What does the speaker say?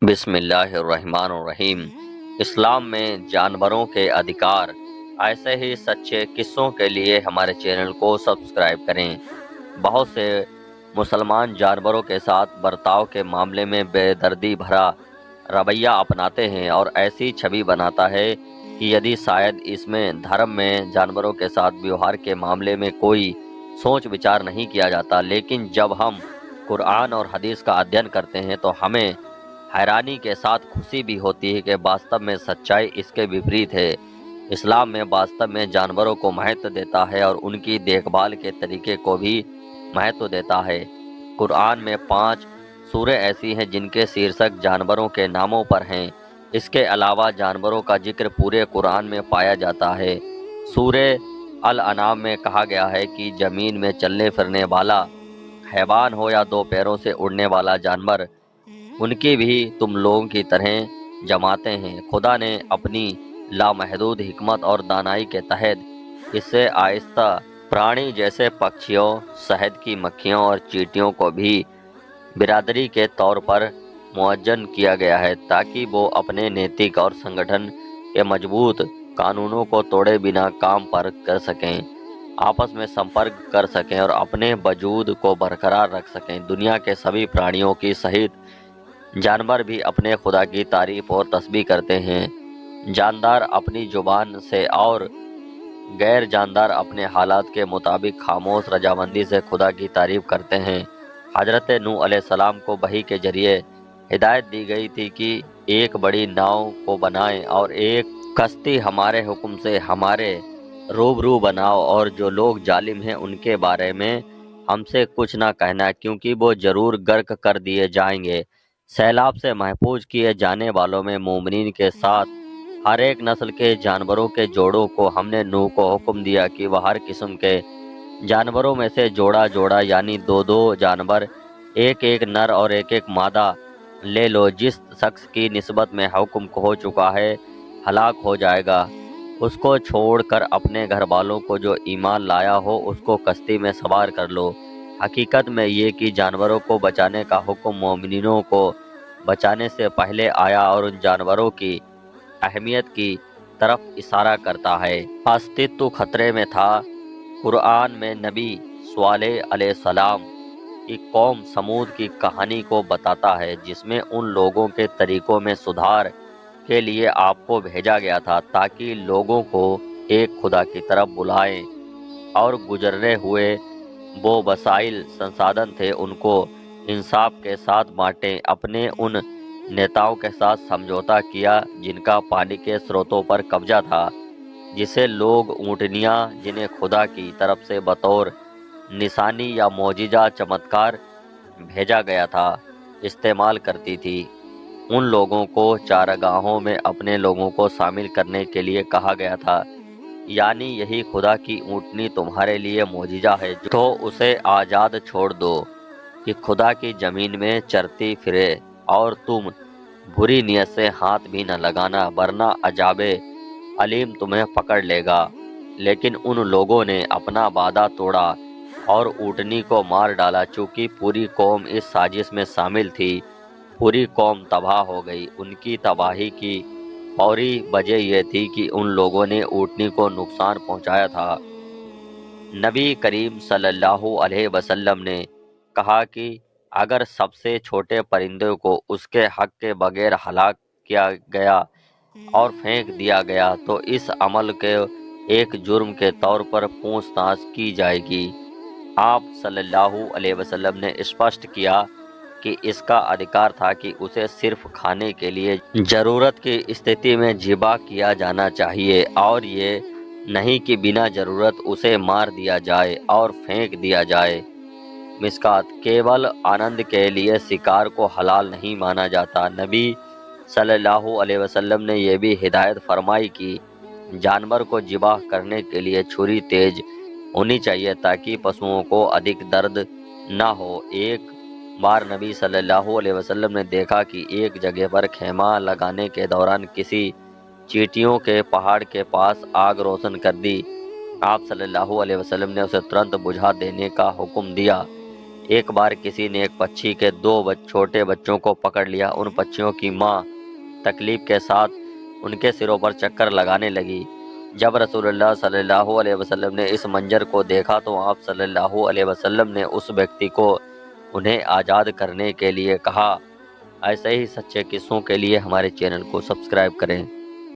بسم اللہ الرحمن الرحیم۔ اسلام میں جانوروں کے ادھیکار ایسے ہی سچے قصوں کے لیے ہمارے چینل کو سبسکرائب کریں۔ بہت سے مسلمان جانوروں کے ساتھ برتاؤ کے معاملے میں بے دردی بھرا رویہ اپناتے ہیں اور ایسی چھوی بناتا ہے کہ یدی شاید اس میں دھرم میں جانوروں کے ساتھ ویوہار کے معاملے میں کوئی سوچ وچار نہیں کیا جاتا، لیکن جب ہم قرآن اور حدیث کا ادھین کرتے ہیں تو ہمیں حیرانی کے ساتھ خوشی بھی ہوتی ہے کہ واستو میں سچائی اس کے وپریت ہے۔ اسلام میں واستو میں جانوروں کو مہتو دیتا ہے اور ان کی دیکھ بھال کے طریقے کو بھی مہتو دیتا ہے۔ قرآن میں 5 سوریں ایسی ہیں جن کے شیرشک جانوروں کے ناموں پر ہیں۔ اس کے علاوہ جانوروں کا ذکر پورے قرآن میں پایا جاتا ہے۔ سورہ الانعام میں کہا گیا ہے کہ زمین میں چلنے پھرنے والا حیوان ہو یا 2 پیروں سے اڑنے والا جانور، ان کی بھی تم لوگوں کی طرح جماعتیں ہیں۔ خدا نے اپنی لامحدود حکمت اور دانائی کے تحت اس سے آہستہ پرانی جیسے پکشیوں، شہد کی مکھیوں اور چیونٹیوں کو بھی برادری کے طور پر معین کیا گیا ہے تاکہ وہ اپنے نیتک اور سنگٹھن کے مضبوط قانونوں کو توڑے بنا کام پر کر سکیں، آپس میں سمپرک کر سکیں اور اپنے وجود کو برقرار رکھ سکیں۔ دنیا کے سبھی پرانیوں کی سہت جانور بھی اپنے خدا کی تعریف اور تسبیح کرتے ہیں۔ جاندار اپنی زبان سے اور غیر جاندار اپنے حالات کے مطابق خاموش رضامندی سے خدا کی تعریف کرتے ہیں۔ حضرت نوح علیہ السلام کو وحی کے ذریعے ہدایت دی گئی تھی کہ ایک بڑی ناؤ کو بنائیں اور ایک کشتی ہمارے حکم سے ہمارے روبرو بناؤ، اور جو لوگ ظالم ہیں ان کے بارے میں ہم سے کچھ نہ کہنا کیونکہ وہ ضرور غرق کر دیے جائیں گے۔ سیلاب سے محفوظ کیے جانے والوں میں مومنین کے ساتھ ہر ایک نسل کے جانوروں کے جوڑوں کو ہم نے نوح کو حکم دیا کہ وہ ہر قسم کے جانوروں میں سے جوڑا جوڑا یعنی 2 جانور، ایک نر اور ایک مادہ لے لو۔ جس شخص کی نسبت میں حکم ہو چکا ہے ہلاک ہو جائے گا، اس کو چھوڑ کر اپنے گھر والوں کو جو ایمان لایا ہو اس کو کشتی میں سوار کر لو۔ حقیقت میں یہ کہ جانوروں کو بچانے کا حکم مومنینوں کو بچانے سے پہلے آیا اور ان جانوروں کی اہمیت کی طرف اشارہ کرتا ہے۔ استتو خطرے میں تھا۔ قرآن میں نبی صالح علیہ السلام کی قوم سمود کی کہانی کو بتاتا ہے جس میں ان لوگوں کے طریقوں میں سدھار کے لیے آپ کو بھیجا گیا تھا تاکہ لوگوں کو ایک خدا کی طرف بلائیں اور گزرے ہوئے وہ وسائل سنسادن تھے ان کو انصاف کے ساتھ بانٹیں۔ اپنے ان نیتاؤں کے ساتھ سمجھوتا کیا جن کا پانی کے سروتوں پر قبضہ تھا، جسے لوگ اونٹنیاں جنہیں خدا کی طرف سے بطور نشانی یا معجزہ چمتکار بھیجا گیا تھا استعمال کرتی تھی۔ ان لوگوں کو چارگاہوں میں اپنے لوگوں کو شامل کرنے کے لیے کہا گیا تھا، یعنی یہی خدا کی اونٹنی تمہارے لیے معجزہ ہے تو اسے آزاد چھوڑ دو کہ خدا کی زمین میں چرتی پھرے، اور تم بری نیت سے ہاتھ بھی نہ لگانا ورنہ عذاب علیم تمہیں پکڑ لے گا۔ لیکن ان لوگوں نے اپنا وعدہ توڑا اور اونٹنی کو مار ڈالا۔ چونکہ پوری قوم اس سازش میں شامل تھی، پوری قوم تباہ ہو گئی۔ ان کی تباہی کی فوری وجہ یہ تھی کہ ان لوگوں نے اونٹنی کو نقصان پہنچایا تھا۔ نبی کریم صلی اللہ علیہ وسلم نے کہا کہ اگر سب سے چھوٹے پرندے کو اس کے حق کے بغیر ہلاک کیا گیا اور پھینک دیا گیا تو اس عمل کے ایک جرم کے طور پر پوچھ تاچھ کی جائے گی۔ آپ صلی اللہ علیہ وسلم نے اسپشٹ کیا کہ اس کا ادھیکار تھا کہ اسے صرف کھانے کے لیے ضرورت کی استھتی میں ذبح کیا جانا چاہیے، اور یہ نہیں کہ بنا ضرورت اسے مار دیا جائے اور پھینک دیا جائے۔ مسکات کیول آنند کے لیے شکار کو حلال نہیں مانا جاتا۔ نبی صلی اللہ علیہ وسلم نے یہ بھی ہدایت فرمائی کہ جانور کو ذبح کرنے کے لیے چھری تیز ہونی چاہیے تاکہ پشوؤں کو ادھک درد نہ ہو۔ ایک بار نبی صلی اللہ علیہ وسلم نے دیکھا کہ ایک جگہ پر خیمہ لگانے کے دوران کسی چیونٹیوں کے پہاڑ کے پاس آگ روشن کر دی۔ آپ صلی اللہ علیہ وسلم نے اسے ترنت بجھا دینے کا حکم دیا۔ ایک بار کسی نے ایک پچھی کے دو چھوٹے بچوں کو پکڑ لیا۔ ان پچھیوں کی ماں تکلیف کے ساتھ ان کے سروں پر چکر لگانے لگی۔ جب رسول اللہ صلی اللہ علیہ وسلم نے اس منظر کو دیکھا تو آپ صلی اللہ علیہ وسلم نے اس ویکتی کو انہیں آزاد کرنے کے لیے کہا۔ ایسے ہی سچے قصوں کے لیے ہمارے چینل کو سبسکرائب کریں۔